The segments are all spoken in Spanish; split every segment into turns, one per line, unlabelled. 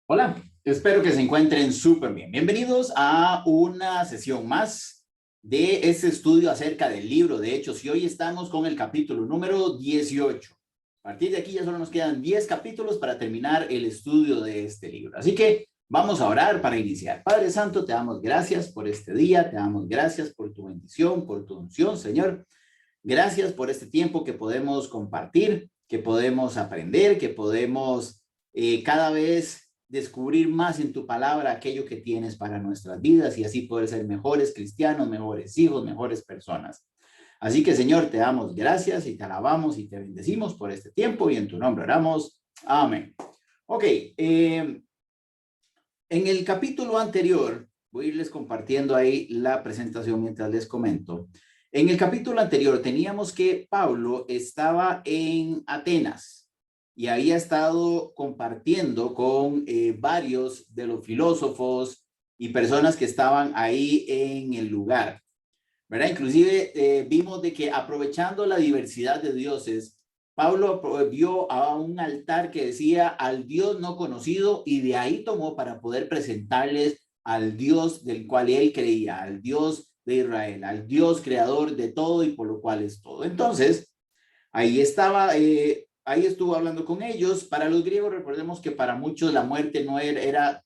Hola, espero que se encuentren súper bien. Bienvenidos a una sesión más de este estudio acerca del libro de Hechos y hoy estamos con el capítulo número 18. A partir de aquí ya solo nos quedan 10 capítulos para terminar el estudio de este libro. Así que vamos a orar para iniciar. Padre Santo, te damos gracias por este día, te damos gracias por tu bendición, por tu unción, Señor. Gracias por este tiempo que podemos compartir, que podemos aprender, que podemos cada vez descubrir más en tu palabra aquello que tienes para nuestras vidas y así poder ser mejores cristianos, mejores hijos, mejores personas. Así que, Señor, te damos gracias y te alabamos y te bendecimos por este tiempo y en tu nombre oramos. Amén. Ok, en el capítulo anterior, voy a irles compartiendo ahí la presentación mientras les comento. En el capítulo anterior teníamos que Pablo estaba en Atenas y había estado compartiendo con varios de los filósofos y personas que estaban ahí en el lugar, ¿verdad? Inclusive vimos de que aprovechando la diversidad de dioses, Pablo vio a un altar que decía al Dios no conocido y de ahí tomó para poder presentarles al Dios del cual él creía, al Dios de Israel, al Dios creador de todo y por lo cual es todo. Entonces, ahí estaba, ahí estuvo hablando con ellos. Para los griegos, recordemos que para muchos la muerte no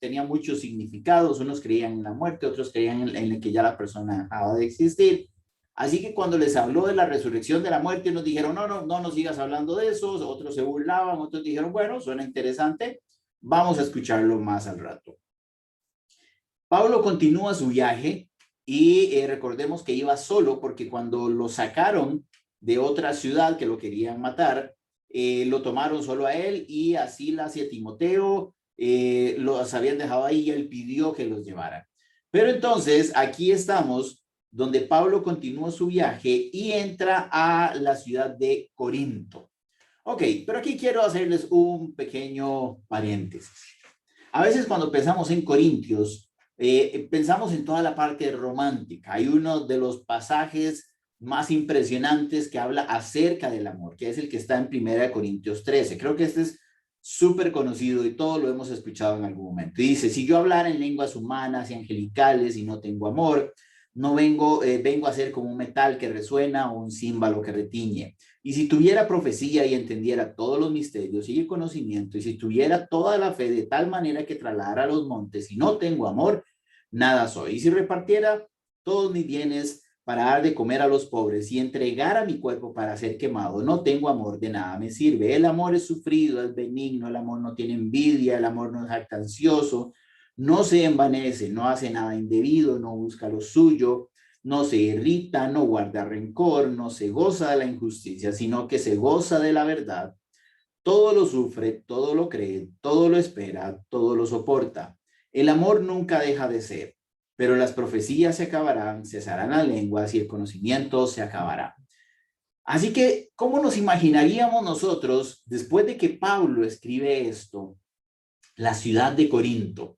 tenía muchos significados. Unos creían en la muerte, otros creían en que ya la persona dejaba de existir. Así que cuando les habló de la resurrección de la muerte, nos dijeron, no nos sigas hablando de eso. Otros se burlaban, otros dijeron, bueno, suena interesante, vamos a escucharlo más al rato. Pablo continúa su viaje y recordemos que iba solo porque cuando lo sacaron de otra ciudad que lo querían matar, lo tomaron solo a él y a Silas y a Timoteo los habían dejado ahí y él pidió que los llevaran. Pero entonces aquí estamos donde Pablo continúa su viaje y entra a la ciudad de Corinto. Ok, pero aquí quiero hacerles un pequeño paréntesis. A veces cuando pensamos en Corintios, pensamos en toda la parte romántica. Hay uno de los pasajes más impresionantes que habla acerca del amor, que es el que está en 1 Corintios 13. Creo que este es súper conocido y todos lo hemos escuchado en algún momento. Y dice, si yo hablara en lenguas humanas y angelicales y no tengo amor, no vengo a ser como un metal que resuena o un címbalo que retiñe. Y si tuviera profecía y entendiera todos los misterios y el conocimiento, y si tuviera toda la fe de tal manera que trasladara los montes y no tengo amor, nada soy. Y si repartiera todos mis bienes para dar de comer a los pobres y entregara mi cuerpo para ser quemado, no tengo amor, de nada me sirve. El amor es sufrido, es benigno, el amor no tiene envidia, el amor no es jactancioso, no se envanece, no hace nada indebido, no busca lo suyo, no se irrita, no guarda rencor, no se goza de la injusticia, sino que se goza de la verdad. Todo lo sufre, todo lo cree, todo lo espera, todo lo soporta. El amor nunca deja de ser, pero las profecías se acabarán, cesarán las lenguas y el conocimiento se acabará. Así que, ¿cómo nos imaginaríamos nosotros, después de que Pablo escribe esto, la ciudad de Corinto?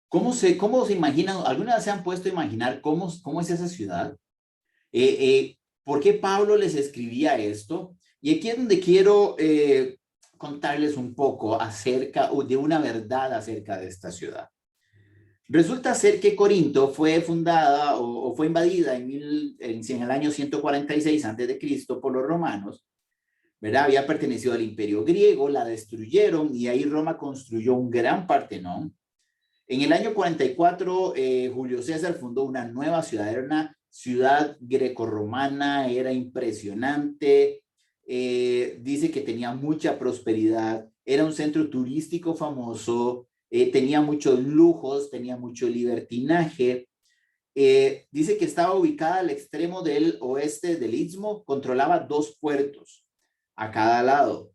¿Cómo se imaginan? ¿Alguna vez se han puesto a imaginar cómo es esa ciudad? ¿Por qué Pablo les escribía esto? Y aquí es donde quiero contarles un poco acerca de una verdad acerca de esta ciudad. Resulta ser que Corinto fue fundada o fue invadida en el año 146 antes de Cristo por los romanos, ¿verdad? Había pertenecido al imperio griego, la destruyeron y ahí Roma construyó un gran Partenón. En el año 44, Julio César fundó una nueva ciudad, era una ciudad grecorromana, era impresionante, dice que tenía mucha prosperidad, era un centro turístico famoso, tenía muchos lujos, tenía mucho libertinaje, dice que estaba ubicada al extremo del oeste del istmo, controlaba 2 puertos a cada lado.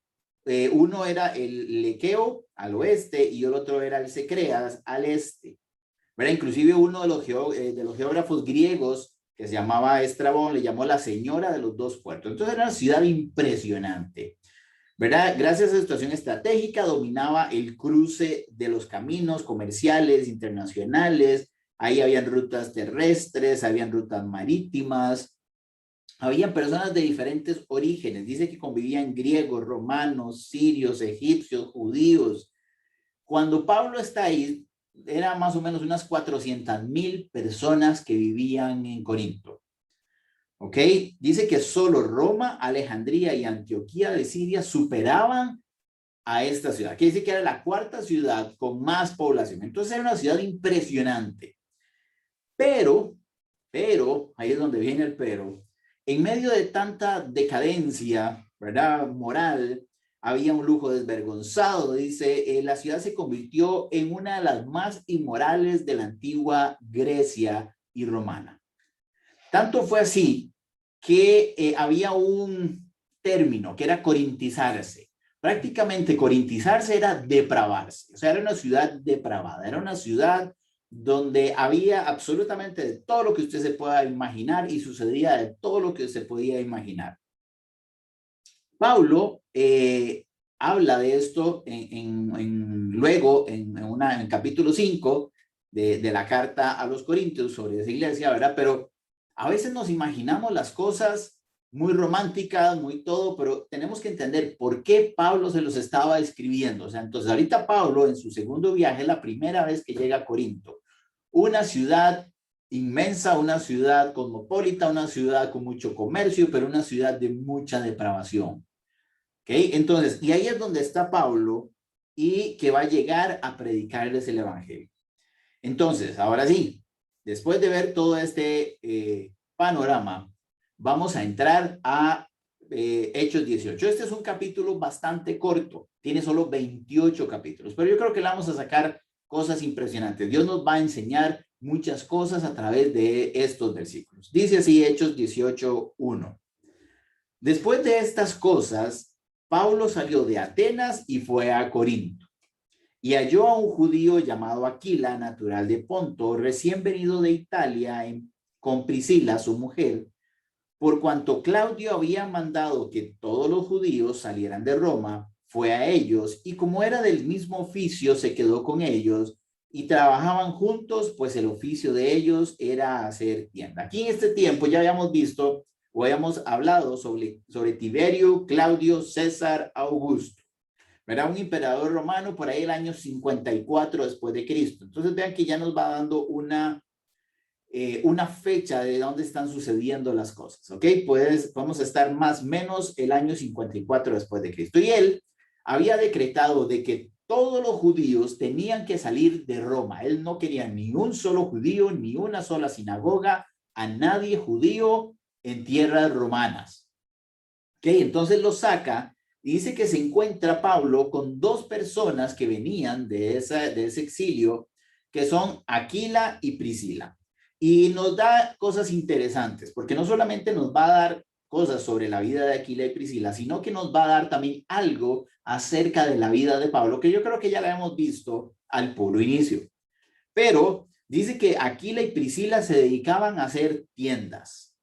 Uno era el Lequeo al oeste y el otro era el Secreas al este. ¿Verdad? Inclusive uno de los geógrafos griegos que se llamaba Estrabón le llamó la señora de los 2 puertos. Entonces era una ciudad impresionante. ¿Verdad? Gracias a su situación estratégica dominaba el cruce de los caminos comerciales internacionales. Ahí habían rutas terrestres, habían rutas marítimas, habían personas de diferentes orígenes. Dice que convivían griegos, romanos, sirios, egipcios, judíos. Cuando Pablo está ahí, era más o menos unas 400,000 personas que vivían en Corinto. ¿Ok? Dice que solo Roma, Alejandría y Antioquía de Siria superaban a esta ciudad. Que dice que era la cuarta ciudad con más población. Entonces era una ciudad impresionante. Pero, ahí es donde viene el pero, en medio de tanta decadencia, ¿verdad? Moral, había un lujo desvergonzado, dice, la ciudad se convirtió en una de las más inmorales de la antigua Grecia y romana. Tanto fue así que había un término que era corintizarse. Prácticamente corintizarse era depravarse, o sea, era una ciudad depravada, era una ciudad donde había absolutamente de todo lo que usted se pueda imaginar y sucedía de todo lo que se podía imaginar. Pablo habla de esto luego en capítulo 5 de la carta a los Corintios sobre esa iglesia, ¿verdad? Pero a veces nos imaginamos las cosas muy románticas, muy todo, pero tenemos que entender por qué Pablo se los estaba escribiendo. O sea, entonces ahorita Pablo en su segundo viaje, la primera vez que llega a Corinto, una ciudad inmensa, una ciudad cosmopolita, una ciudad con mucho comercio, pero una ciudad de mucha depravación. ¿Ok? Entonces, y ahí es donde está Pablo y que va a llegar a predicarles el evangelio. Entonces, ahora sí, después de ver todo este panorama, vamos a entrar a Hechos 18. Este es un capítulo bastante corto, tiene solo 28 capítulos, pero yo creo que le vamos a sacar cosas impresionantes. Dios nos va a enseñar muchas cosas a través de estos versículos. Dice así Hechos 18:1. Después de estas cosas, Pablo salió de Atenas y fue a Corinto. Y halló a un judío llamado Aquila, natural de Ponto, recién venido de Italia, con Priscila, su mujer, por cuanto Claudio había mandado que todos los judíos salieran de Roma, fue a ellos, y como era del mismo oficio, se quedó con ellos, y trabajaban juntos, pues el oficio de ellos era hacer tienda. Aquí en este tiempo ya habíamos visto, o habíamos hablado sobre Tiberio, Claudio, César, Augusto. Era un emperador romano por ahí el año 54 después de Cristo. Entonces vean que ya nos va dando una fecha de dónde están sucediendo las cosas, ¿ok? Pues vamos a estar más o menos el año 54 después de Cristo. Y él había decretado de que todos los judíos tenían que salir de Roma. Él no quería ni un solo judío, ni una sola sinagoga, a nadie judío en tierras romanas. ¿Ok? Entonces lo saca y dice que se encuentra Pablo con dos personas que venían de ese exilio, que son Aquila y Priscila. Y nos da cosas interesantes, porque no solamente nos va a dar cosas sobre la vida de Aquila y Priscila, sino que nos va a dar también algo acerca de la vida de Pablo, que yo creo que ya la hemos visto al puro inicio. Pero dice que Aquila y Priscila se dedicaban a hacer tiendas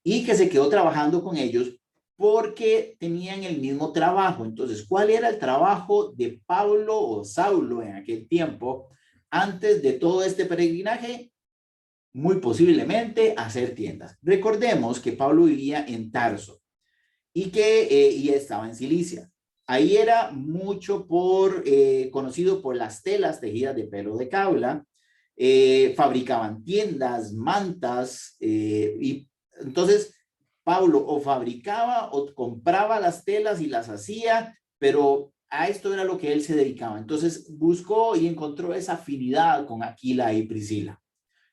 y que se quedó trabajando con ellos porque tenían el mismo trabajo. Entonces, ¿cuál era el trabajo de Pablo o Saulo en aquel tiempo antes de todo este peregrinaje? Muy posiblemente hacer tiendas. Recordemos que Pablo vivía en Tarso y que y estaba en Cilicia. Ahí era mucho conocido por las telas tejidas de pelo de cabra. Fabricaban tiendas, mantas, y entonces Pablo o fabricaba o compraba las telas y las hacía, pero a esto era lo que él se dedicaba. Entonces buscó y encontró esa afinidad con Aquila y Priscila,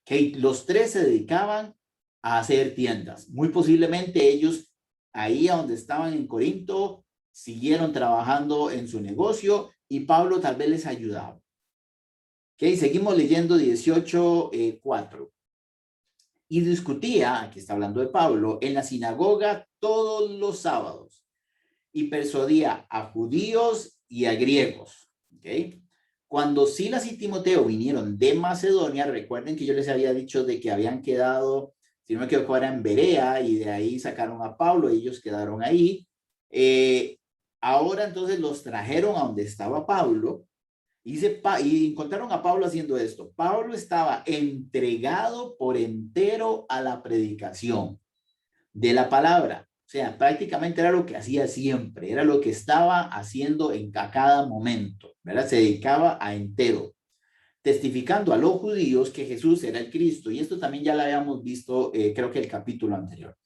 que los tres se dedicaban a hacer tiendas. Muy posiblemente ellos ahí a donde estaban en Corinto siguieron trabajando en su negocio y Pablo tal vez les ayudaba. Ok, seguimos leyendo 18:4. Y discutía, aquí está hablando de Pablo, en la sinagoga todos los sábados y persuadía a judíos y a griegos. ¿Ok? Cuando Silas y Timoteo vinieron de Macedonia, recuerden que yo les había dicho de que habían quedado, si no me equivoco, era en Berea y de ahí sacaron a Pablo, ellos quedaron ahí. Ahora entonces los trajeron a donde estaba Pablo y encontraron a Pablo haciendo esto. Pablo estaba entregado por entero a la predicación de la palabra. O sea, prácticamente era lo que hacía siempre, era lo que estaba haciendo a cada momento, ¿verdad? Se dedicaba a entero, testificando a los judíos que Jesús era el Cristo. Y esto también ya lo habíamos visto, creo que el capítulo anterior,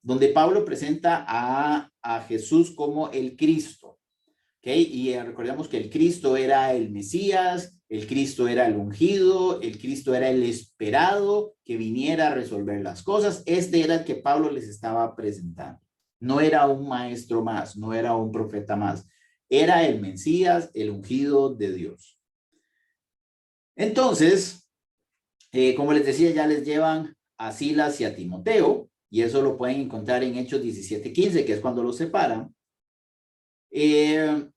donde Pablo presenta a Jesús como el Cristo. ¿Okay? Y recordemos que el Cristo era el Mesías, el Cristo era el ungido, el Cristo era el esperado que viniera a resolver las cosas. Este era el que Pablo les estaba presentando. No era un maestro más, no era un profeta más. Era el Mesías, el ungido de Dios. Entonces, como les decía, ya les llevan a Silas y a Timoteo, y eso lo pueden encontrar en Hechos 17:15, que es cuando los separan. Y en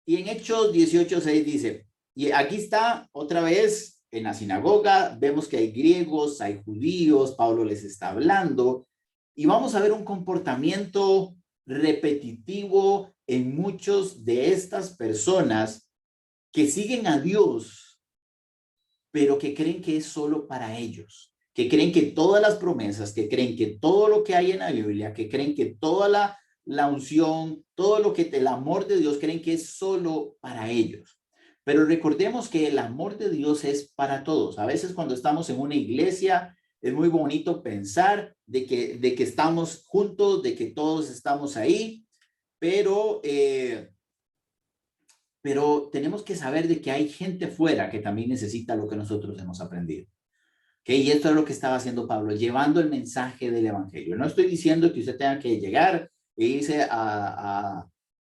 Hechos 18:6 dice, y aquí está otra vez en la sinagoga, vemos que hay griegos, hay judíos, Pablo les está hablando, y vamos a ver un comportamiento repetitivo en muchos de estas personas que siguen a Dios, pero que creen que es solo para ellos, que creen que todas las promesas, que creen que todo lo que hay en la Biblia, que creen que toda la unción, todo lo que el amor de Dios, creen que es solo para ellos. Pero recordemos que el amor de Dios es para todos. A veces cuando estamos en una iglesia, es muy bonito pensar de que estamos juntos, de que todos estamos ahí, pero tenemos que saber de que hay gente fuera que también necesita lo que nosotros hemos aprendido. ¿Okay? Y esto es lo que estaba haciendo Pablo, llevando el mensaje del evangelio. No estoy diciendo que usted tenga que llegar e irse a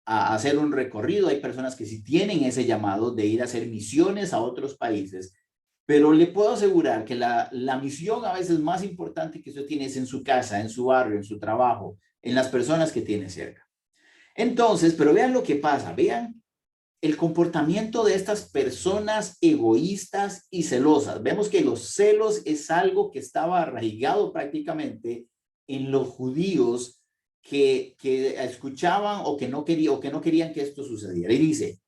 hacer un recorrido. Hay personas que sí tienen ese llamado de ir a hacer misiones a otros países, pero le puedo asegurar que la misión a veces más importante que usted tiene es en su casa, en su barrio, en su trabajo, en las personas que tiene cerca. Entonces, pero vean lo que pasa, vean el comportamiento de estas personas egoístas y celosas. Vemos que los celos es algo que estaba arraigado prácticamente en los judíos que escuchaban o que no querían que esto sucediera. Y dice,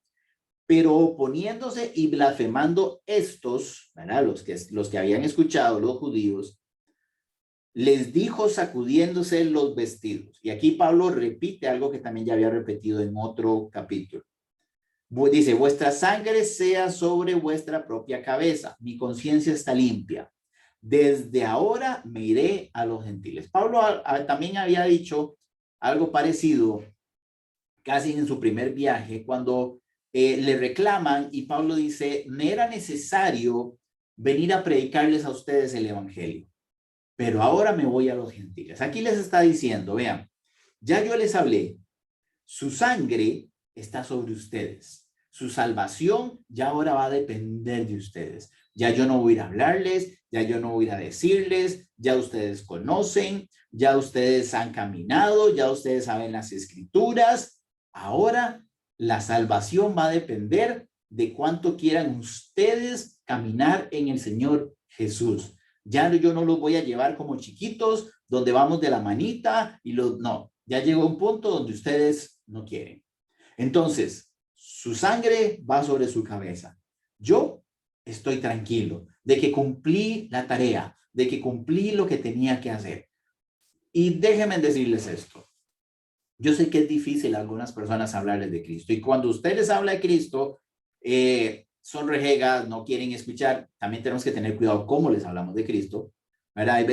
pero oponiéndose y blasfemando estos, ¿verdad? Los que habían escuchado, los judíos, les dijo sacudiéndose los vestidos. Y aquí Pablo repite algo que también ya había repetido en otro capítulo. Dice, vuestra sangre sea sobre vuestra propia cabeza. Mi conciencia está limpia. Desde ahora me iré a los gentiles. Pablo también había dicho algo parecido casi en su primer viaje cuando le reclaman y Pablo dice, me era necesario venir a predicarles a ustedes el evangelio, pero ahora me voy a los gentiles. Aquí les está diciendo, vean, ya yo les hablé, su sangre está sobre ustedes. Su salvación ya ahora va a depender de ustedes. Ya yo no voy a ir a hablarles, ya yo no voy a ir a decirles, ya ustedes conocen, ya ustedes han caminado, ya ustedes saben las escrituras. Ahora la salvación va a depender de cuánto quieran ustedes caminar en el Señor Jesús. Ya yo no los voy a llevar como chiquitos, donde vamos de la manita y no, ya llegó un punto donde ustedes no quieren. Entonces, su sangre va sobre su cabeza. Yo estoy tranquilo de que cumplí la tarea, de que cumplí lo que tenía que hacer. Y déjenme decirles esto. Yo sé que es difícil a algunas personas hablarles de Cristo. Y cuando usted les habla de Cristo, son rejegas, no quieren escuchar. También tenemos que tener cuidado cómo les hablamos de Cristo, ¿verdad?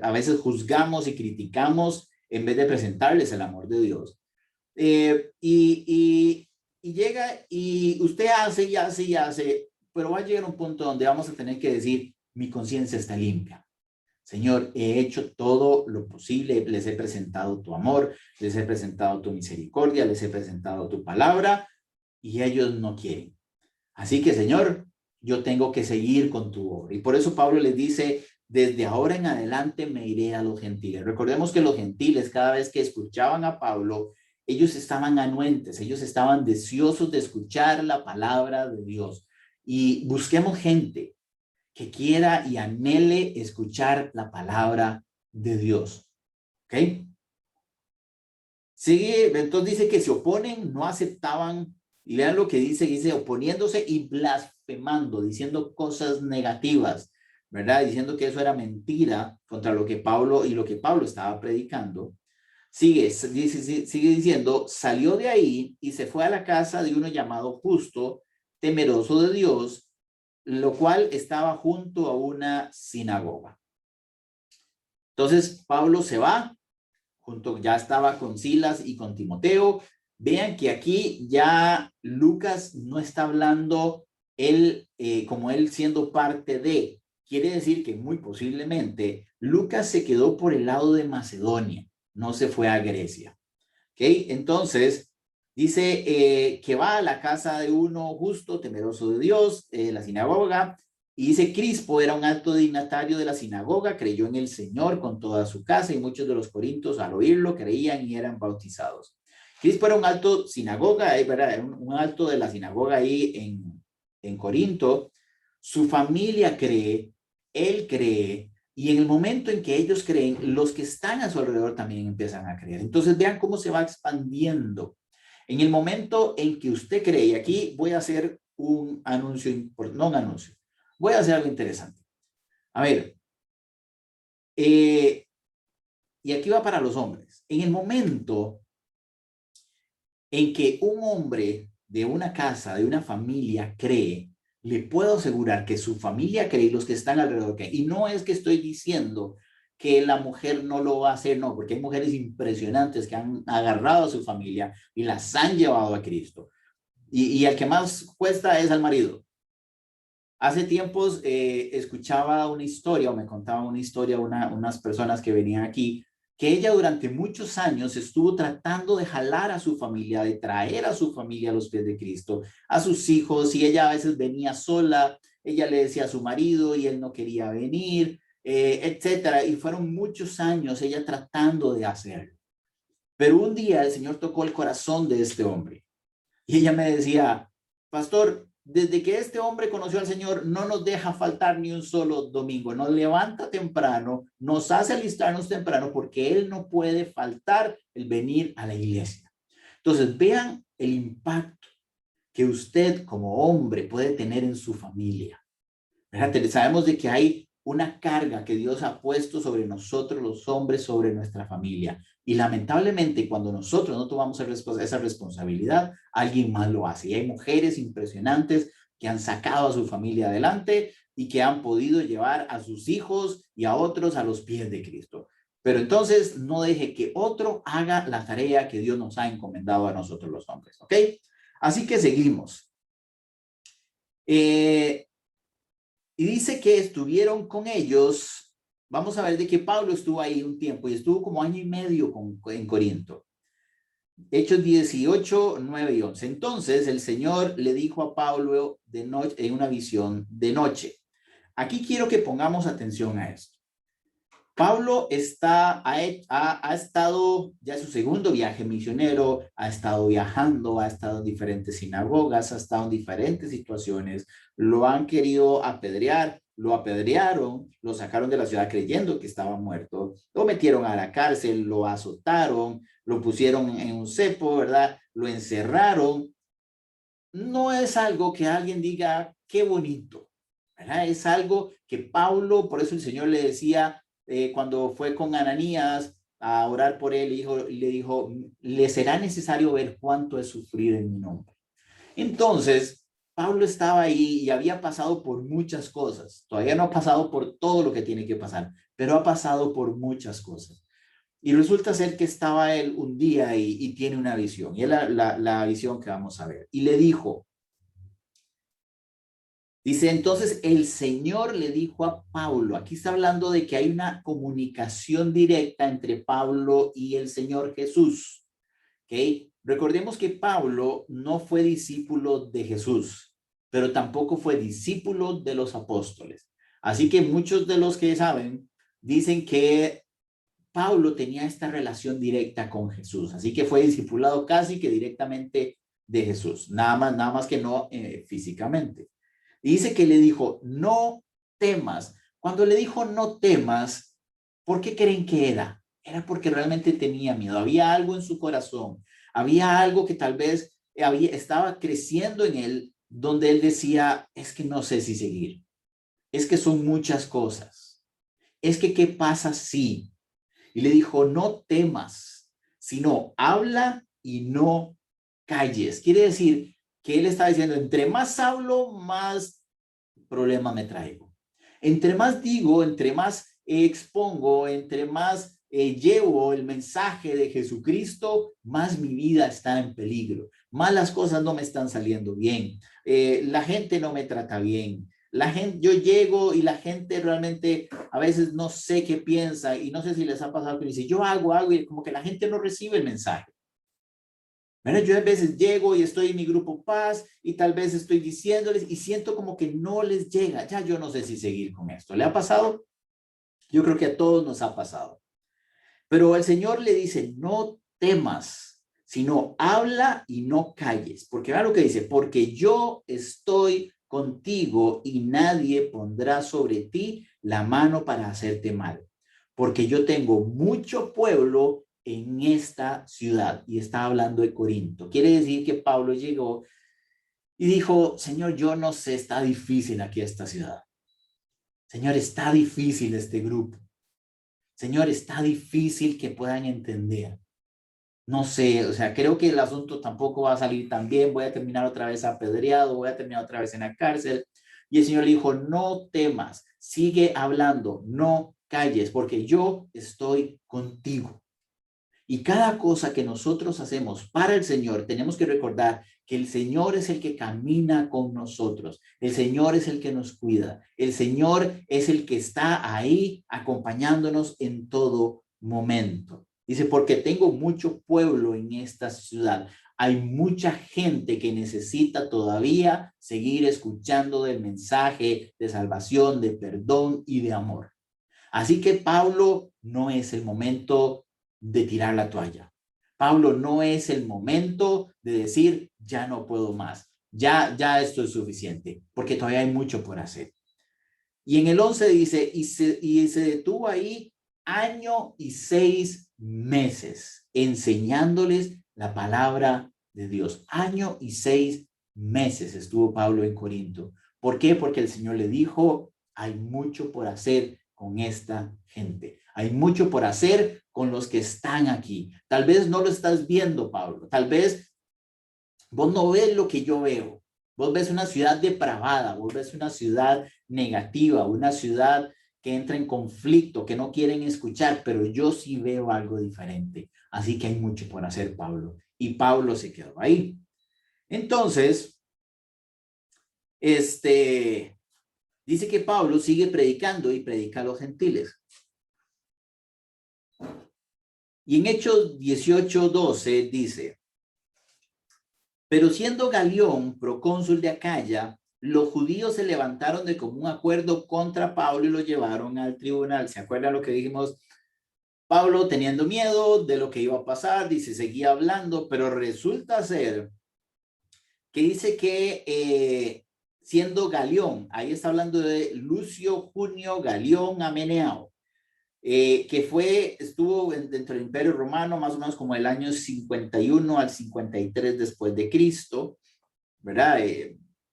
A veces juzgamos y criticamos en vez de presentarles el amor de Dios. Y llega y usted hace, pero va a llegar un punto donde vamos a tener que decir, mi conciencia está limpia. Señor, he hecho todo lo posible, les he presentado tu amor, les he presentado tu misericordia, les he presentado tu palabra y ellos no quieren. Así que, Señor, yo tengo que seguir con tu obra. Y por eso Pablo les dice, desde ahora en adelante me iré a los gentiles. Recordemos que los gentiles, cada vez que escuchaban a Pablo, ellos estaban anuentes, ellos estaban deseosos de escuchar la palabra de Dios. Y busquemos gente que quiera y anhele escuchar la palabra de Dios. ¿Ok? Sigue, entonces dice que se oponen, no aceptaban, y vean lo que dice oponiéndose y blasfemando, diciendo cosas negativas, ¿verdad? Diciendo que eso era mentira contra lo que Pablo estaba predicando. sigue diciendo, salió de ahí y se fue a la casa de uno llamado Justo, temeroso de Dios, lo cual estaba junto a una sinagoga. Entonces Pablo se va, ya estaba con Silas y con Timoteo. Vean que aquí ya Lucas no está hablando él, como él siendo parte de. Quiere decir que muy posiblemente Lucas se quedó por el lado de Macedonia, no se fue a Grecia. ¿Ok? Entonces, dice que va a la casa de uno justo, temeroso de Dios, la sinagoga, y dice Crispo era un alto dignatario de la sinagoga, creyó en el Señor con toda su casa, y muchos de los corintios al oírlo creían y eran bautizados. Crispo era un alto sinagoga, ¿verdad? Era un alto de la sinagoga ahí en Corinto. Su familia cree, él cree, y en el momento en que ellos creen, los que están a su alrededor también empiezan a creer. Entonces vean cómo se va expandiendo. En el momento en que usted cree, y aquí voy a hacer un anuncio, no un anuncio, voy a hacer algo interesante. A ver, y aquí va para los hombres. En el momento en que un hombre de una casa, de una familia cree, le puedo asegurar que su familia cree y los que están alrededor creen. Y no es que estoy diciendo que la mujer no lo va a hacer, no, porque hay mujeres impresionantes que han agarrado a su familia y las han llevado a Cristo. Y al que más cuesta es al marido. Hace tiempos escuchaba una historia o me contaban una historia unas personas que venían aquí, que ella durante muchos años estuvo tratando de jalar a su familia, de traer a su familia a los pies de Cristo, a sus hijos, y ella a veces venía sola, ella le decía a su marido y él no quería venir, etcétera. Y fueron muchos años ella tratando de hacerlo. Pero un día el Señor tocó el corazón de este hombre y ella me decía, pastor, desde que este hombre conoció al Señor, no nos deja faltar ni un solo domingo. Nos levanta temprano, nos hace alistarnos temprano porque Él no puede faltar el venir a la iglesia. Entonces, vean el impacto que usted como hombre puede tener en su familia. Fíjate, sabemos de que hay una carga que Dios ha puesto sobre nosotros los hombres, sobre nuestra familia. Y lamentablemente cuando nosotros no tomamos esa responsabilidad, alguien más lo hace. Y hay mujeres impresionantes que han sacado a su familia adelante y que han podido llevar a sus hijos y a otros a los pies de Cristo. Pero entonces no deje que otro haga la tarea que Dios nos ha encomendado a nosotros los hombres. ¿Ok? Así que seguimos. Y dice que estuvieron con ellos. Vamos a ver de que Pablo estuvo ahí un tiempo y estuvo como año y medio en Corinto. Hechos 18, 9 y 11. Entonces el Señor le dijo a Pablo de noche, en una visión de noche. Aquí quiero que pongamos atención a esto. Pablo ha estado ya en su segundo viaje misionero, ha estado viajando, ha estado en diferentes sinagogas, ha estado en diferentes situaciones, lo han querido apedrear, lo apedrearon, lo sacaron de la ciudad creyendo que estaba muerto, lo metieron a la cárcel, lo azotaron, lo pusieron en un cepo, ¿verdad? Lo encerraron. No es algo que alguien diga, qué bonito, ¿verdad? Es algo que Pablo, por eso el Señor le decía, cuando fue con Ananías a orar por él, le dijo, le será necesario ver cuánto es sufrir en mi nombre. Entonces, Pablo estaba ahí y había pasado por muchas cosas. Todavía no ha pasado por todo lo que tiene que pasar, pero ha pasado por muchas cosas. Y resulta ser que estaba él un día y tiene una visión, y es la visión que vamos a ver. Y le dijo, dice, entonces el Señor le dijo a Pablo, aquí está hablando de que hay una comunicación directa entre Pablo y el Señor Jesús. ¿Ok? Recordemos que Pablo no fue discípulo de Jesús, pero tampoco fue discípulo de los apóstoles. Así que muchos de los que saben dicen que Pablo tenía esta relación directa con Jesús, así que fue discipulado casi que directamente de Jesús, nada más que no físicamente. Y dice que le dijo, no temas. Cuando le dijo no temas, ¿por qué creen que era? Era porque realmente tenía miedo, había algo en su corazón, había algo que tal vez estaba creciendo en él, donde él decía, es que no sé si seguir, es que son muchas cosas, es que qué pasa si... Y le dijo, no temas. sino habla y no calles. Quiere decir que él está diciendo, entre más hablo, más problema me traigo. Entre más digo, entre más expongo, entre más llevo el mensaje de Jesucristo, más mi vida está en peligro, más las cosas no me están saliendo bien, la gente no me trata bien, la gente, yo llego y la gente realmente a veces no sé qué piensa y no sé si les ha pasado que dice, yo hago y como que la gente no recibe el mensaje. Bueno, yo a veces llego y estoy en mi grupo Paz y tal vez estoy diciéndoles y siento como que no les llega. Ya yo no sé si seguir con esto. ¿Le ha pasado? Yo creo que a todos nos ha pasado. Pero el Señor le dice, no temas, sino habla y no calles. Porque vea lo que dice, porque yo estoy contigo y nadie pondrá sobre ti la mano para hacerte mal. Porque yo tengo mucho pueblo en esta ciudad. Y está hablando de Corinto. Quiere decir que Pablo llegó y dijo, Señor, yo no sé, está difícil aquí esta ciudad. Señor, está difícil este grupo. Señor, está difícil que puedan entender. No sé, o sea, creo que el asunto tampoco va a salir tan bien. Voy a terminar otra vez apedreado, voy a terminar otra vez en la cárcel. Y el Señor le dijo, no temas, sigue hablando, no calles, porque yo estoy contigo. Y cada cosa que nosotros hacemos para el Señor, tenemos que recordar que el Señor es el que camina con nosotros. El Señor es el que nos cuida. El Señor es el que está ahí acompañándonos en todo momento. Dice, porque tengo mucho pueblo en esta ciudad. Hay mucha gente que necesita todavía seguir escuchando del mensaje de salvación, de perdón y de amor. Así que Pablo no es el momento de tirar la toalla. Pablo no es el momento de decir, ya no puedo más, ya esto es suficiente, porque todavía hay mucho por hacer. Y en el 11 dice, y se detuvo ahí 1 año y 6 meses, enseñándoles la palabra de Dios. 1 año y 6 meses estuvo Pablo en Corinto. ¿Por qué? Porque el Señor le dijo, hay mucho por hacer con esta gente. Hay mucho por hacer con los que están aquí. Tal vez no lo estás viendo, Pablo. Tal vez vos no ves lo que yo veo. Vos ves una ciudad depravada, vos ves una ciudad negativa, una ciudad que entra en conflicto, que no quieren escuchar, pero yo sí veo algo diferente. Así que hay mucho por hacer, Pablo. Y Pablo se quedó ahí. Entonces, dice que Pablo sigue predicando y predica a los gentiles. Y en Hechos 18:12 dice, pero siendo Galión procónsul de Acaya, los judíos se levantaron de común acuerdo contra Pablo y lo llevaron al tribunal. ¿Se acuerdan lo que dijimos? Pablo teniendo miedo de lo que iba a pasar, dice, seguía hablando, pero resulta ser que dice que siendo Galión, ahí está hablando de Lucio Junio Galión Ameneao, que estuvo dentro del Imperio Romano más o menos como el año 51 al 53 después de Cristo, ¿verdad?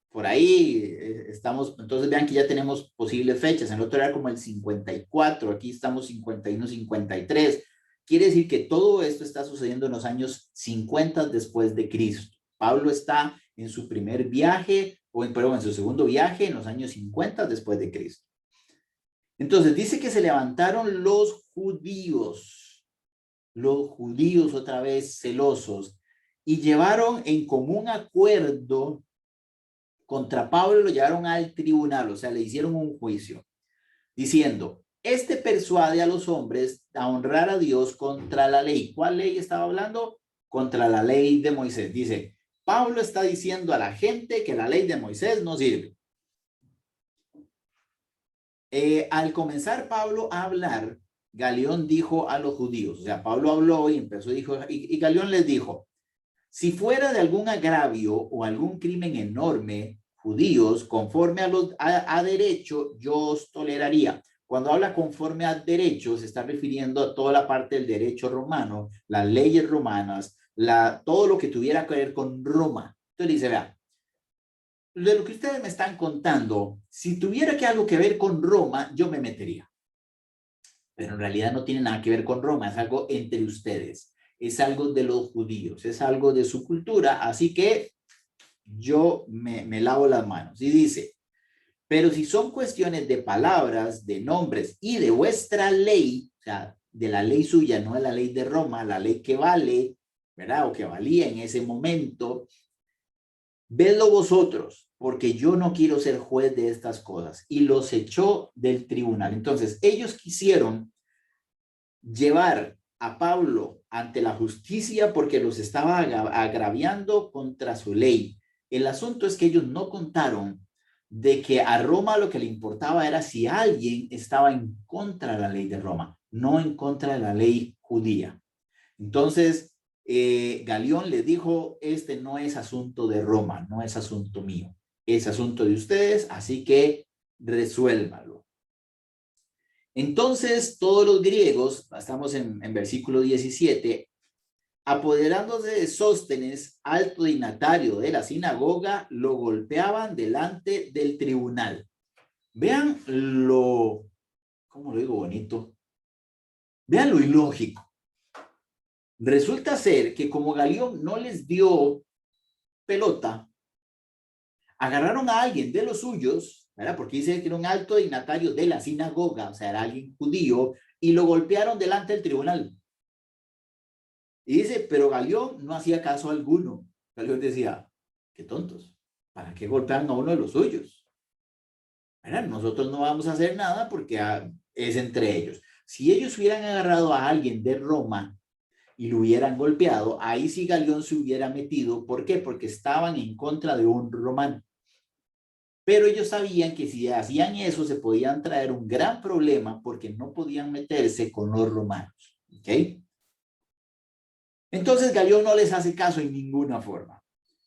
Por ahí estamos, entonces vean que ya tenemos posibles fechas, en el otro era como el 54, aquí estamos 51, 53, quiere decir que todo esto está sucediendo en los años 50 después de Cristo. Pablo está en su primer viaje, perdón, en su segundo viaje en los años 50 después de Cristo. Entonces dice que se levantaron los judíos otra vez celosos, y llevaron en común acuerdo contra Pablo y lo llevaron al tribunal, o sea, le hicieron un juicio, diciendo, este persuade a los hombres a honrar a Dios contra la ley. ¿Cuál ley estaba hablando? Contra la ley de Moisés. Dice, Pablo está diciendo a la gente que la ley de Moisés no sirve. Al comenzar Pablo a hablar, Galión dijo a los judíos, o sea, Pablo habló y empezó, dijo, y Galión les dijo, si fuera de algún agravio o algún crimen enorme, judíos, conforme a derecho, yo os toleraría. Cuando habla conforme a derecho, se está refiriendo a toda la parte del derecho romano, las leyes romanas, todo lo que tuviera que ver con Roma. Entonces dice, vea, de lo que ustedes me están contando, si tuviera que algo que ver con Roma, yo me metería. Pero en realidad no tiene nada que ver con Roma, es algo entre ustedes. es algo de los judíos, es algo de su cultura, así que yo me lavo las manos. Y dice, pero si son cuestiones de palabras, de nombres y de vuestra ley, o sea, de la ley suya, no de la ley de Roma, la ley que vale, ¿verdad? O que valía en ese momento, vedlo vosotros, porque yo no quiero ser juez de estas cosas. Y los echó del tribunal. Entonces, ellos quisieron llevar a Pablo ante la justicia porque los estaba agraviando contra su ley. El asunto es que ellos no contaron de que a Roma lo que le importaba era si alguien estaba en contra de la ley de Roma, no en contra de la ley judía. Entonces, Galión le dijo, este no es asunto de Roma, no es asunto mío, es asunto de ustedes, así que resuélvalo. Entonces, todos los griegos, estamos en versículo 17, apoderándose de Sóstenes, alto dignatario de la sinagoga, lo golpeaban delante del tribunal. Vean lo, ¿cómo lo digo bonito? Vean lo ilógico. Resulta ser que como Galión no les dio pelota, agarraron a alguien de los suyos, ¿verdad? Porque dice que era un alto dignatario de la sinagoga, o sea, era alguien judío, y lo golpearon delante del tribunal. Y dice, pero Galión no hacía caso alguno. Galión decía, qué tontos, ¿para qué golpean a uno de los suyos? ¿Verdad? Nosotros no vamos a hacer nada porque es entre ellos. Si ellos hubieran agarrado a alguien de Roma y lo hubieran golpeado, ahí sí Galión se hubiera metido. ¿Por qué? Porque estaban en contra de un romano. Pero ellos sabían que si hacían eso se podían traer un gran problema porque no podían meterse con los romanos. ¿Ok? Entonces Galión no les hace caso en ninguna forma.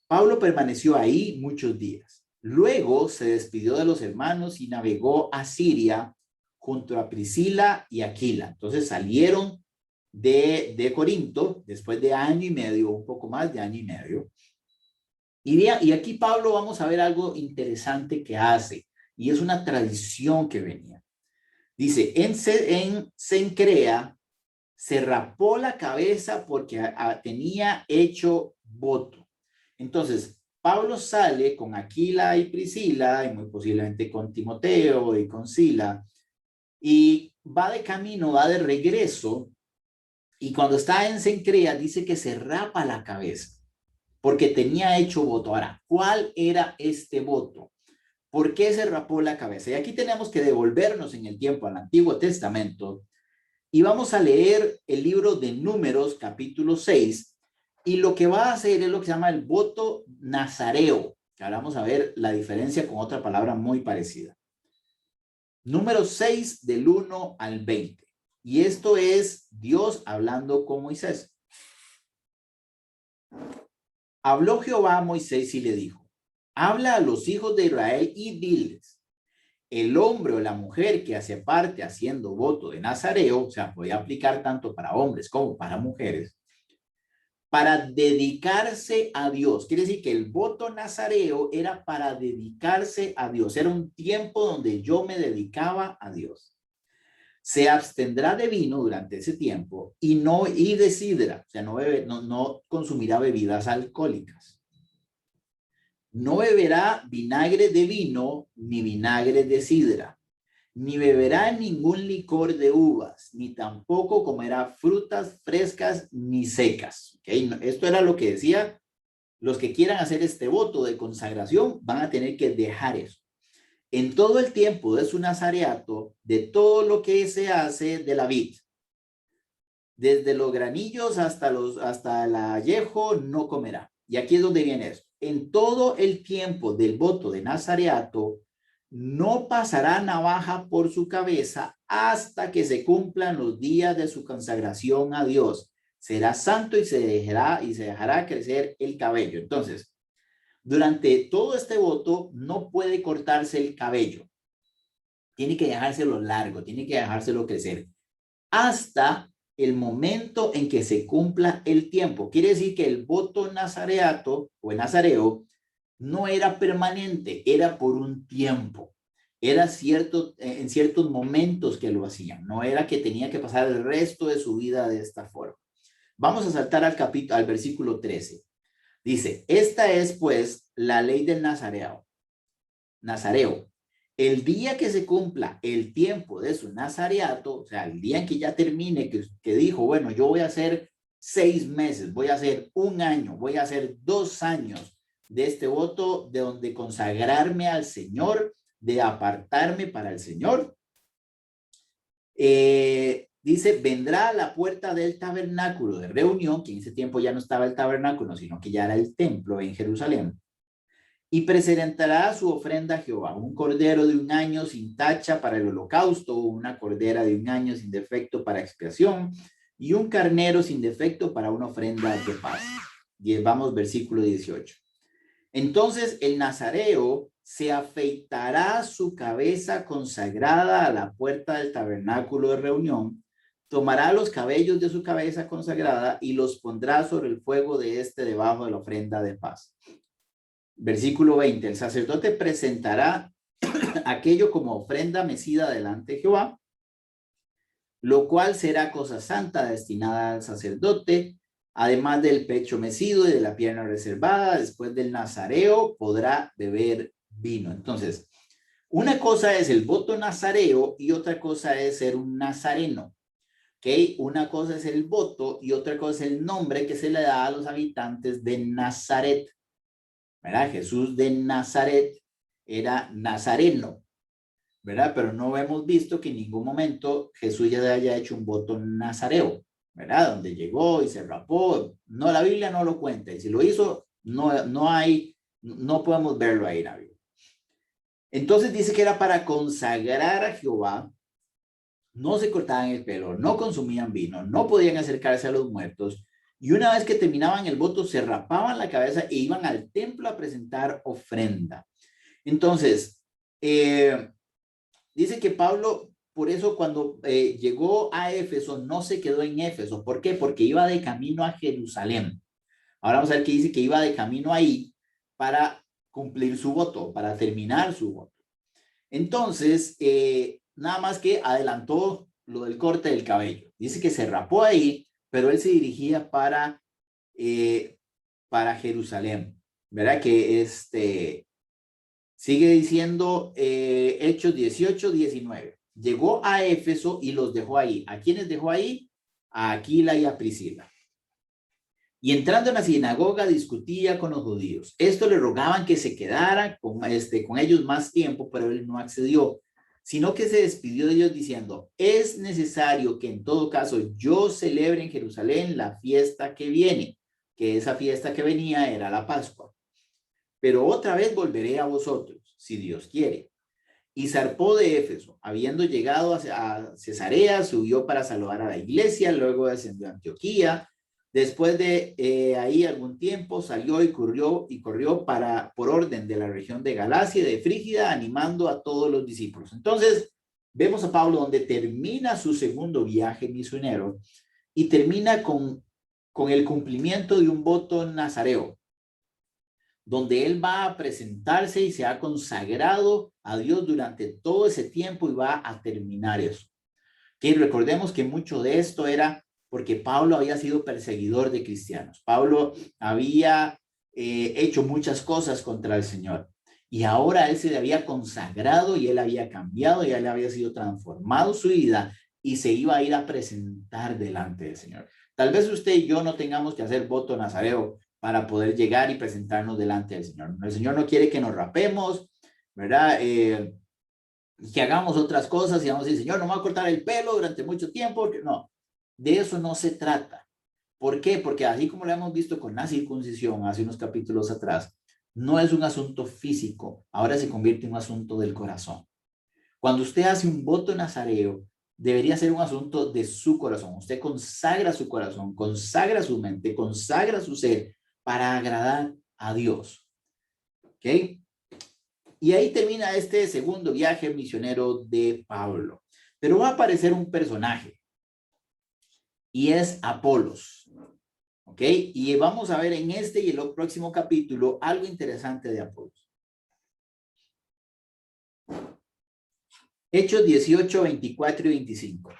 Pablo permaneció ahí muchos días. Luego se despidió de los hermanos y navegó a Siria junto a Priscila y Aquila. Entonces salieron de Corinto después de año y medio, un poco más de año y medio. Y aquí Pablo vamos a ver algo interesante que hace, y es una tradición que venía. Dice, en Cencrea se rapó la cabeza porque tenía hecho voto. Entonces, Pablo sale con Aquila y Priscila, y muy posiblemente con Timoteo y con Sila, y va de camino, va de regreso, y cuando está en Cencrea dice que se rapa la cabeza porque tenía hecho voto. Ahora, ¿cuál era este voto? ¿Por qué se rapó la cabeza? Y aquí tenemos que devolvernos en el tiempo al Antiguo Testamento y vamos a leer el libro de Números, capítulo 6, y lo que va a hacer es lo que se llama el voto nazareo, que ahora vamos a ver la diferencia con otra palabra muy parecida. Número 6 del 1 al 20. Y esto es Dios hablando con Moisés. Habló Jehová a Moisés y le dijo, habla a los hijos de Israel y diles, el hombre o la mujer que hace parte haciendo voto de nazareo, o sea, puede aplicar tanto para hombres como para mujeres, para dedicarse a Dios. Quiere decir que el voto nazareo era para dedicarse a Dios. Era un tiempo donde yo me dedicaba a Dios. Se abstendrá de vino durante ese tiempo y de sidra, o sea, no consumirá bebidas alcohólicas. No beberá vinagre de vino ni vinagre de sidra, ni beberá ningún licor de uvas, ni tampoco comerá frutas frescas ni secas. ¿Okay? Esto era lo que decía, los que quieran hacer este voto de consagración van a tener que dejar eso. En todo el tiempo de su nazareato, de todo lo que se hace de la vid, desde los granillos hasta el ayejo, no comerá. Y aquí es donde viene eso. En todo el tiempo del voto de nazareato, no pasará navaja por su cabeza hasta que se cumplan los días de su consagración a Dios. Será santo y se dejará crecer el cabello. Entonces, durante todo este voto no puede cortarse el cabello. Tiene que dejárselo largo, tiene que dejárselo crecer hasta el momento en que se cumpla el tiempo. Quiere decir que el voto nazareato o el nazareo no era permanente, era por un tiempo. Era en ciertos momentos que lo hacían. No era que tenía que pasar el resto de su vida de esta forma. Vamos a saltar al versículo 13. Dice, esta es pues la ley del Nazareo. El día que se cumpla el tiempo de su nazareato, o sea, el día en que ya termine, que dijo, bueno, yo voy a hacer 6 meses, voy a hacer 1 año, voy a hacer 2 años de este voto, de donde consagrarme al Señor, de apartarme para el Señor. Dice, vendrá a la puerta del tabernáculo de reunión, que en ese tiempo ya no estaba el tabernáculo, sino que ya era el templo en Jerusalén, y presentará su ofrenda a Jehová, un cordero de 1 año sin tacha para el holocausto, una cordera de 1 año sin defecto para expiación, y un carnero sin defecto para una ofrenda de paz. Y vamos, versículo 18. Entonces el nazareo se afeitará su cabeza consagrada a la puerta del tabernáculo de reunión, tomará los cabellos de su cabeza consagrada y los pondrá sobre el fuego de debajo de la ofrenda de paz. Versículo 20, el sacerdote presentará aquello como ofrenda mecida delante de Jehová, lo cual será cosa santa destinada al sacerdote, además del pecho mecido y de la pierna reservada. Después del nazareo podrá beber vino. Entonces, una cosa es el voto nazareo y otra cosa es ser un nazareno. ¿Ok? Una cosa es el voto y otra cosa es el nombre que se le da a los habitantes de Nazaret. ¿Verdad? Jesús de Nazaret era nazareno, ¿verdad? Pero no hemos visto que en ningún momento Jesús ya haya hecho un voto nazareo, ¿verdad? Donde llegó y se rapó. No, la Biblia no lo cuenta. Y si lo hizo, no podemos verlo ahí en la Biblia. Entonces dice que era para consagrar a Jehová. No se cortaban el pelo, no consumían vino, no podían acercarse a los muertos. Y una vez que terminaban el voto, se rapaban la cabeza e iban al templo a presentar ofrenda. Entonces, dice que Pablo, por eso cuando llegó a Éfeso, no se quedó en Éfeso. ¿Por qué? Porque iba de camino a Jerusalén. Ahora vamos a ver que dice que iba de camino ahí para cumplir su voto, para terminar su voto. Entonces, nada más que adelantó lo del corte del cabello. Dice que se rapó ahí, pero él se dirigía para Jerusalén. ¿Verdad? Que sigue diciendo Hechos 18, 19. Llegó a Éfeso y los dejó ahí. ¿A quiénes dejó ahí? A Aquila y a Priscila. Y entrando en la sinagoga discutía con los judíos. Esto le rogaban que se quedara con ellos más tiempo, pero él no accedió, sino que se despidió de ellos diciendo, es necesario que en todo caso yo celebre en Jerusalén la fiesta que viene, que esa fiesta que venía era la Pascua. Pero otra vez volveré a vosotros, si Dios quiere. Y zarpó de Éfeso, habiendo llegado a Cesarea, subió para saludar a la iglesia, luego descendió a Antioquía. Después de ahí algún tiempo salió y corrió por orden de la región de Galacia y de Frígida, animando a todos los discípulos. Entonces, vemos a Pablo donde termina su segundo viaje misionero y termina con el cumplimiento de un voto nazareo, donde él va a presentarse y se ha consagrado a Dios durante todo ese tiempo y va a terminar eso. Que recordemos que mucho de esto era porque Pablo había sido perseguidor de cristianos. Pablo había hecho muchas cosas contra el Señor. Y ahora él se le había consagrado y él había cambiado y él había sido transformado su vida y se iba a ir a presentar delante del Señor. Tal vez usted y yo no tengamos que hacer voto nazareo para poder llegar y presentarnos delante del Señor. El Señor no quiere que nos rapemos, ¿verdad? Que hagamos otras cosas y vamos a decir, Señor, no me voy a cortar el pelo durante mucho tiempo, porque no, de eso no se trata. ¿Por qué? Porque así como lo hemos visto con la circuncisión hace unos capítulos atrás, no es un asunto físico, ahora se convierte en un asunto del corazón. Cuando usted hace un voto nazareo, debería ser un asunto de su corazón. Usted consagra su corazón, consagra su mente, consagra su ser para agradar a Dios. ¿Ok? Y ahí termina este segundo viaje misionero de Pablo. Pero va a aparecer un personaje y es Apolos. ¿Ok? Y vamos a ver en este y el próximo capítulo algo interesante de Apolos. Hechos 18, 24 y 25.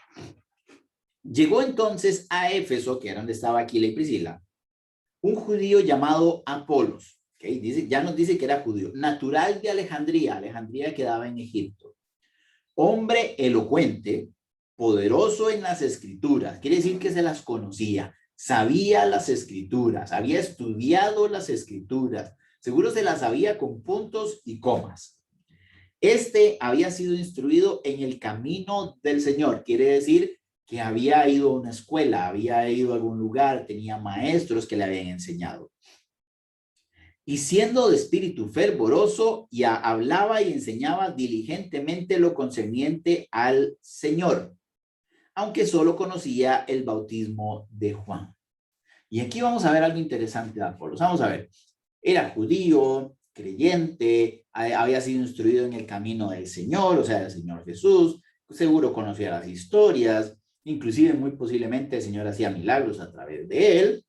Llegó entonces a Éfeso, que era donde estaba Aquila y Priscila, un judío llamado Apolos, ¿okay? Dice, ya nos dice que era judío, natural de Alejandría. Alejandría quedaba en Egipto. Hombre elocuente, poderoso en las escrituras, quiere decir que se las conocía, sabía las escrituras, había estudiado las escrituras, seguro se las sabía con puntos y comas. Este había sido instruido en el camino del Señor, quiere decir que había ido a una escuela, había ido a algún lugar, tenía maestros que le habían enseñado. Y siendo de espíritu fervoroso, ya hablaba y enseñaba diligentemente lo concerniente al Señor, aunque solo conocía el bautismo de Juan. Y aquí vamos a ver algo interesante de Apolos. Vamos a ver, era judío, creyente, había sido instruido en el camino del Señor, o sea, del Señor Jesús, seguro conocía las historias, inclusive muy posiblemente el Señor hacía milagros a través de él.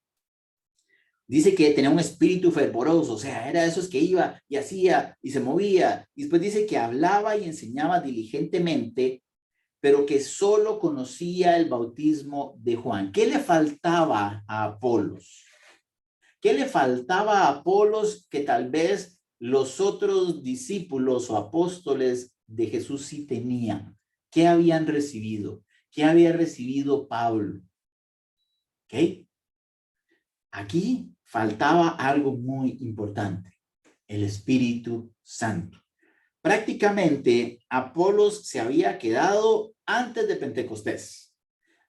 Dice que tenía un espíritu fervoroso, o sea, era de esos que iba y hacía y se movía. Y después dice que hablaba y enseñaba diligentemente, pero que solo conocía el bautismo de Juan. ¿Qué le faltaba a Apolos? ¿Qué le faltaba a Apolos que tal vez los otros discípulos o apóstoles de Jesús sí tenían? ¿Qué habían recibido? ¿Qué había recibido Pablo? ¿Ok? Aquí faltaba algo muy importante, el Espíritu Santo. Prácticamente Apolos se había quedado antes de Pentecostés,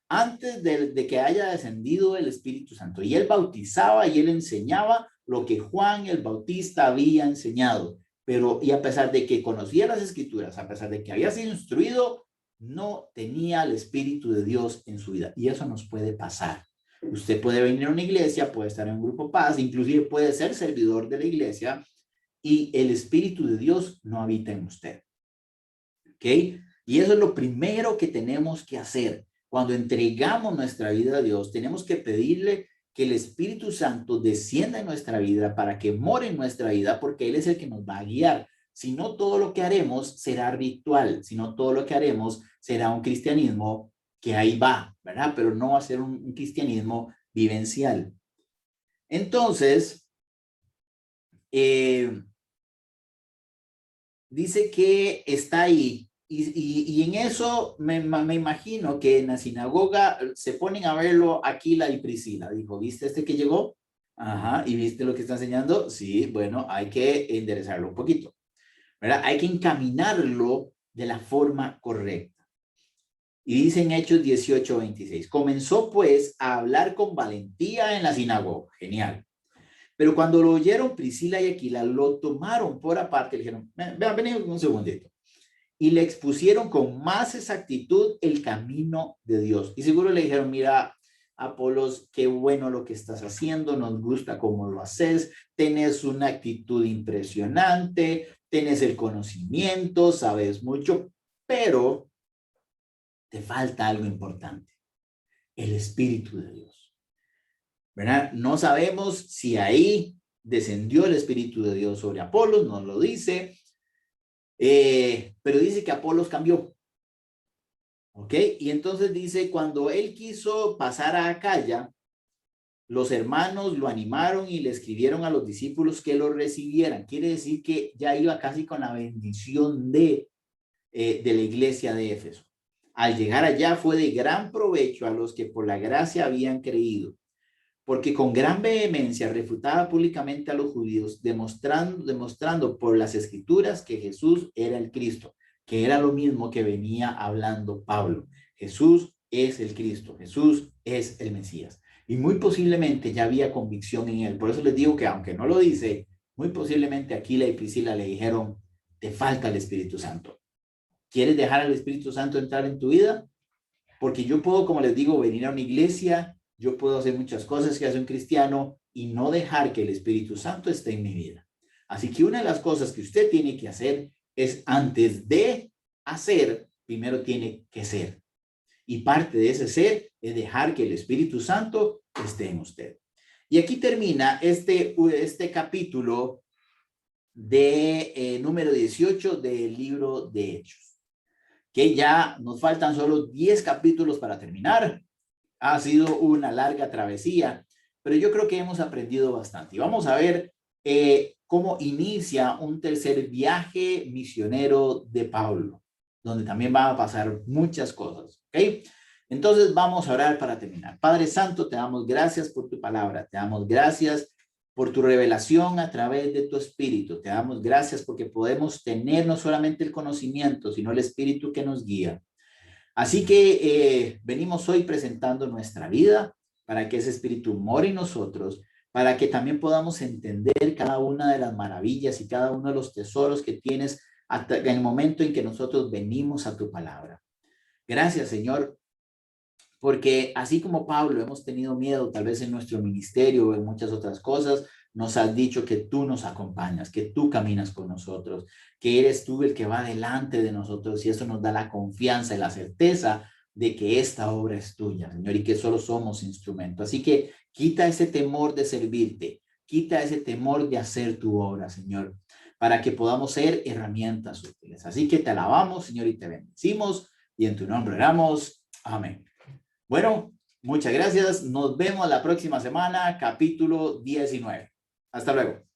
antes de que haya descendido el Espíritu Santo. Y él bautizaba y él enseñaba lo que Juan el Bautista había enseñado. Pero, y a pesar de que conocía las Escrituras, a pesar de que había sido instruido, no tenía el Espíritu de Dios en su vida. Y eso nos puede pasar. Usted puede venir a una iglesia, puede estar en un grupo paz, inclusive puede ser servidor de la iglesia y el Espíritu de Dios no habita en usted. ¿Ok? Y eso es lo primero que tenemos que hacer. Cuando entregamos nuestra vida a Dios, tenemos que pedirle que el Espíritu Santo descienda en nuestra vida para que more en nuestra vida, porque Él es el que nos va a guiar. Si no, todo lo que haremos será ritual, si no, todo lo que haremos será un cristianismo que ahí va, ¿verdad? Pero no va a ser un cristianismo vivencial. Entonces, dice que está ahí. Y en eso me imagino que en la sinagoga se ponen a verlo Aquila y Priscila. Dijo, ¿viste este que llegó? Ajá, ¿y viste lo que está enseñando? Sí, bueno, hay que enderezarlo un poquito, ¿verdad? Hay que encaminarlo de la forma correcta. Y dice en Hechos 18:26, comenzó pues a hablar con valentía en la sinagoga. Genial. Pero cuando lo oyeron Priscila y Aquila, lo tomaron por aparte y le dijeron, vean, vení un segundito. Y le expusieron con más exactitud el camino de Dios. Y seguro le dijeron, mira, Apolos, qué bueno lo que estás haciendo, nos gusta cómo lo haces, tenés una actitud impresionante, tenés el conocimiento, sabes mucho, pero te falta algo importante, el Espíritu de Dios. ¿Verdad? No sabemos si ahí descendió el Espíritu de Dios sobre Apolos, no lo dice, pero dice que Apolos cambió. ¿Ok? Y entonces dice, cuando él quiso pasar a Acaya, los hermanos lo animaron y le escribieron a los discípulos que lo recibieran. Quiere decir que ya iba casi con la bendición de la iglesia de Éfeso. Al llegar allá fue de gran provecho a los que por la gracia habían creído, porque con gran vehemencia refutaba públicamente a los judíos, demostrando por las escrituras que Jesús era el Cristo, que era lo mismo que venía hablando Pablo. Jesús es el Cristo, Jesús es el Mesías. Y muy posiblemente ya había convicción en él. Por eso les digo que aunque no lo dice, muy posiblemente Aquila y Priscila le dijeron, te falta el Espíritu Santo. ¿Quieres dejar al Espíritu Santo entrar en tu vida? Porque yo puedo, como les digo, venir a una iglesia, yo puedo hacer muchas cosas que hace un cristiano y no dejar que el Espíritu Santo esté en mi vida. Así que una de las cosas que usted tiene que hacer es antes de hacer, primero tiene que ser. Y parte de ese ser es dejar que el Espíritu Santo esté en usted. Y aquí termina este capítulo de número 18 del libro de Hechos. Que ya nos faltan solo 10 capítulos para terminar. Ha sido una larga travesía, pero yo creo que hemos aprendido bastante. Y vamos a ver cómo inicia un tercer viaje misionero de Pablo, donde también van a pasar muchas cosas, ¿ok? Entonces vamos a orar para terminar. Padre Santo, te damos gracias por tu palabra, te damos gracias por tu revelación a través de tu Espíritu, te damos gracias porque podemos tener no solamente el conocimiento, sino el Espíritu que nos guía. Así que venimos hoy presentando nuestra vida para que ese espíritu more en nosotros, para que también podamos entender cada una de las maravillas y cada uno de los tesoros que tienes hasta el momento en que nosotros venimos a tu palabra. Gracias, Señor, porque así como Pablo hemos tenido miedo tal vez en nuestro ministerio o en muchas otras cosas, nos has dicho que tú nos acompañas, que tú caminas con nosotros, que eres tú el que va delante de nosotros y eso nos da la confianza y la certeza de que esta obra es tuya, Señor, y que solo somos instrumento. Así que quita ese temor de servirte, quita ese temor de hacer tu obra, Señor, para que podamos ser herramientas útiles. Así que te alabamos, Señor, y te bendecimos y en tu nombre oramos. Amén. Bueno, muchas gracias. Nos vemos la próxima semana, capítulo 19. Hasta luego.